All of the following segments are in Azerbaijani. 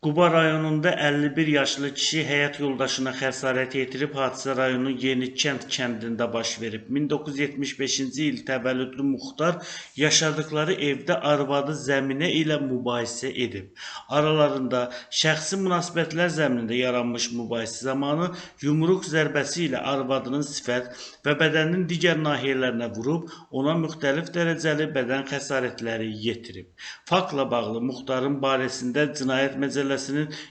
Quba rayonunda 51 yaşlı kişi həyat yoldaşına xəsarət yetirib, hadisə rayonun Yenikənd kəndində baş verib. 1975-ci il təvəllüdlü Muxtar yaşadıkları evdə arvadı Zəminə ilə mübahisə edib. Aralarında şəxsi münasibətlər zəminində yaranmış mübahisə zamanı yumruq zərbəsi ilə arvadının sifət və bədəninin digər nahiyələrinə vurub, ona müxtəlif dərəcəli bədən xəsarətləri yetirib. Faktla bağlı Muxtarın barəsində Cinayət Məcəlləsinin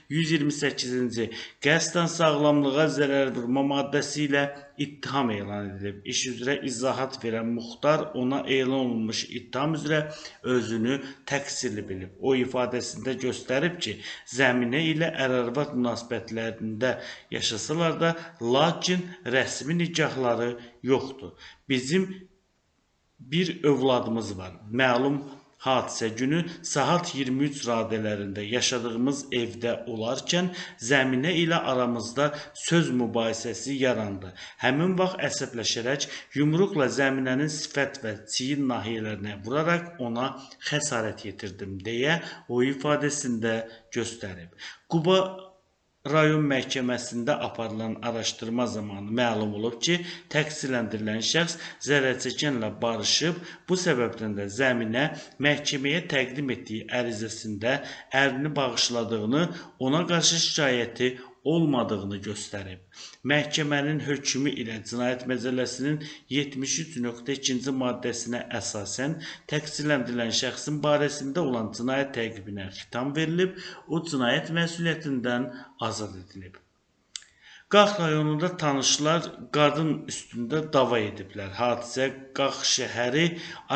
128-ci qəsdən sağlamlığa zərər vurma maddəsi ilə ittiham elan edilib. İş üzrə izahat verən Muxtar ona elan olunmuş ittiham üzrə özünü təqsirli bilib. O ifadəsində göstərib ki, Zəminə ilə ər-arvad münasibətlərində yaşasalar da, lakin rəsmi nikahları yoxdur. Bizim bir övladımız var. Məlum hadisə günü saat 23 radələrində yaşadığımız evdə olarkən Zəminə ilə aramızda söz mübahisəsi yarandı. Həmin vaxt əsəbləşərək yumruqla Zəminənin sifət və çiyin nahiyələrinə vuraraq ona xəsarət yetirdim deyə o ifadəsində göstərib. Quba rayon məhkəməsində aparılan araşdırma zamanı məlum olub ki, təqsirləndirilən şəxs zərərçəkənlə barışıb, bu səbəbdən də Zəminə məhkəməyə təqdim etdiyi ərizəsində ərini bağışladığını, ona qarşı şikayəti olmadığını göstərib. Məhkəmənin hökmü ilə Cinayət Məcəlləsinin 73.2-ci maddəsinə əsasən təqsirləndirilən şəxsin barəsində olan cinayət təqibinə xitam verilib, o cinayət məsuliyyətindən azad edilib. Qax rayonunda tanışlar qadın üstündə dava ediblər. Hadisə Qax şəhəri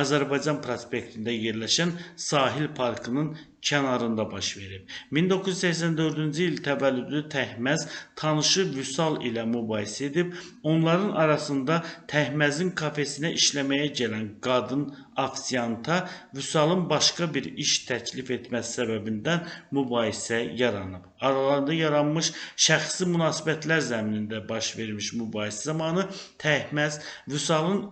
Azərbaycan prospektində yerləşən Sahil Parkının kənarında baş verib. 1984-cü il təvəllüdlü Təhməz tanışı Vüsal ilə mübahisə edib, onların arasında Təhməzin kafesinə işləməyə gələn qadın afisiyanta Vüsalın başqa bir iş təklif etməsi səbəbindən mübahisə yaranıb. Aralarında yaranmış şəxsi münasibətlər zəminində baş vermiş mübahisə zamanı Təhməz Vüsalın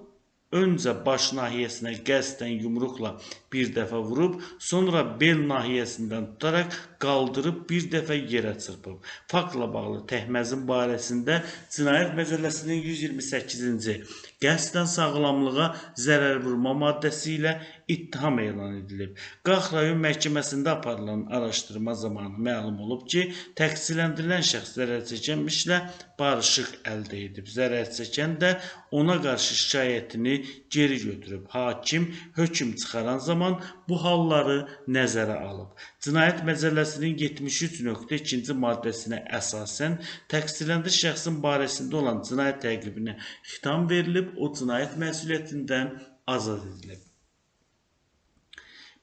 öncə baş nahiyəsinə qəsdən yumruqla bir dəfə vurub, sonra bel nahiyəsindən tutaraq qaldırıb bir dəfə yerə çırpıb. Faktla bağlı Təhməzin barəsində Cinayət Məcəlləsinin 128-ci qəsdən sağlamlığa zərər vurma maddəsi ilə ittiham elan edilib. Qax rayon məhkəməsində aparılan araşdırma zamanı məlum olub ki, təqsirləndirilən şəxs zərərçəkənmişlə barışıq əldə edib. Zərərçəkən də ona qarşı şikayətini geri götürüb. Hakim hökm çıxaran zaman bu halları nəzərə alıb. Cinayət Məcəlləsinin 73.2-ci maddəsinə əsasən təqsirləndirilən şəxsin barəsində olan cinayət təqibinə xitam verilib, o cinayət məsuliyyətindən azad edilib.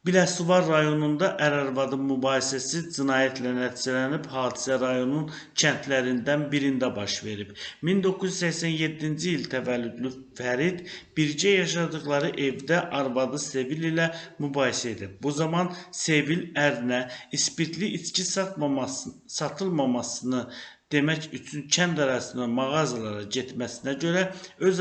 Biləsuvar rayonunda ər-arvadın mübahisəsi cinayətlə nəticələnib, hadisə rayonun kəndlərindən birində baş verib. 1987-ci il təvəllüdlü Fərid bircə yaşadıkları evdə arvadı Sevil ilə mübahisə edib. Bu zaman Sevil ərinə ispirtli içki satılmamasını demək üçün kənd arasında mağazalara getməsinə görə öz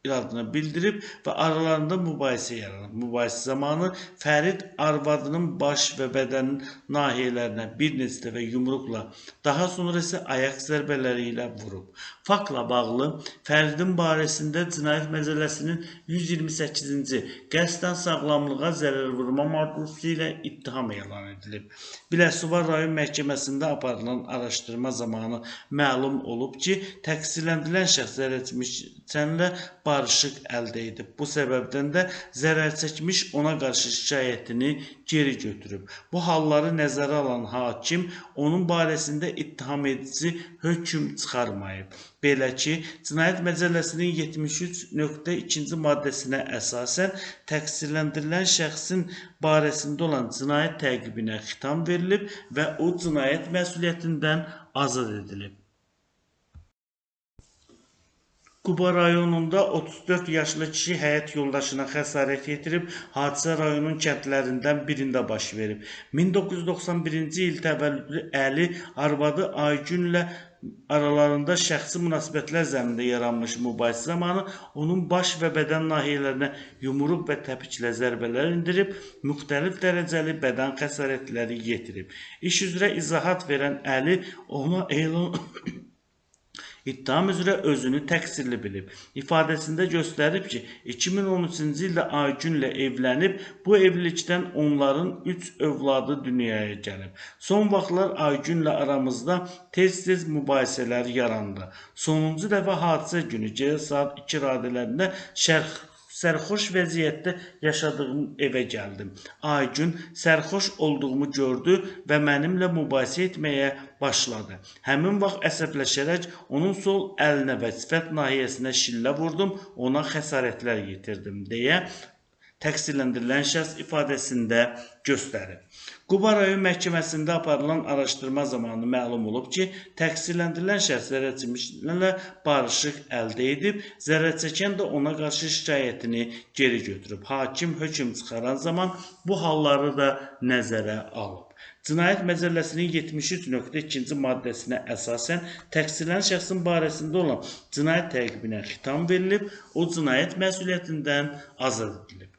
iradını bildirib və aralarında mübahisə yaranıb. Mübahisə zamanı Fərid arvadının baş və bədən nahiyələrinə bir neçə dəfə yumruqla, daha sonra isə ayaq zərbələri ilə vurub. Faktla bağlı Fəridin barəsində Cinayət Məcəlləsinin 128-ci qəsdən sağlamlığa zərər vurma maddəsi ilə ittiham elan edilib. Biləsuvar rayon məhkəməsində aparılan araşdırma zamanı məlum olub ki, təqsirləndirilən şəxs zərərçəkənlə barışıq əldə edib. Bu səbəbdən də zərərçəkmiş ona qarşı şikayətini geri götürüb. Bu halları nəzərə alan hakim onun barəsində ittiham edici hökm çıxarmayıb. Belə ki, Cinayət Məcəlləsinin 73.2-ci maddəsinə əsasən təqsirləndirilən şəxsin barəsində olan cinayət təqibinə xitam verilib və o cinayət məsuliyyətindən azad edilib. Quba rayonunda 34 yaşlı kişi həyat yoldaşına xəsarət yetirib, hadisə rayonun kəndlərindən birində baş verib. 1991-ci il təvəllüdlü Əli arvadı Aygünlə aralarında şəxsi münasibətlər zəminində yaranmış mübahisə zamanı onun baş və bədən nahiyələrinə yumruq və təpiklə zərbələr endirib, müxtəlif dərəcəli bədən xəsarətləri yetirib. İş üzrə izahat verən Əli ona elan İttiham üzrə özünü təqsirli bilib. İfadəsində göstərib ki, 2013-cü ildə Aygünlə evlənib, bu evlilikdən onların 3 övladı dünyaya gəlib. Son vaxtlar Aygünlə aramızda tez-tez mübahisələr yarandı. Sonuncu dəfə hadisə günü gecə saat 2 radələrində sərxoş vəziyyətdə yaşadığım evə gəldim. Aygün sərxoş olduğumu gördü və mənimlə mübahisə etməyə başladı. Həmin vaxt əsəbləşərək onun sol əlinə və sifət nahiyəsinə şillə vurdum, ona xəsarətlər yetirdim deyə təqsirləndirilən şəxs ifadəsində göstərib. Quba rayon məhkəməsində aparılan araşdırma zamanı məlum olub ki, təqsirləndirilən şəxs zərərçəkənlə barışıq əldə edib, zərərçəkən də ona qarşı şikayətini geri götürüb. Hakim hökm çıxaran zaman bu halları da nəzərə alıb. Cinayət Məcəlləsinin 73.2-ci maddəsinə əsasən təqsirlənən şəxsin barəsində olan cinayət təqibinə xitam verilib, o cinayət məsuliyyətindən azad edilib.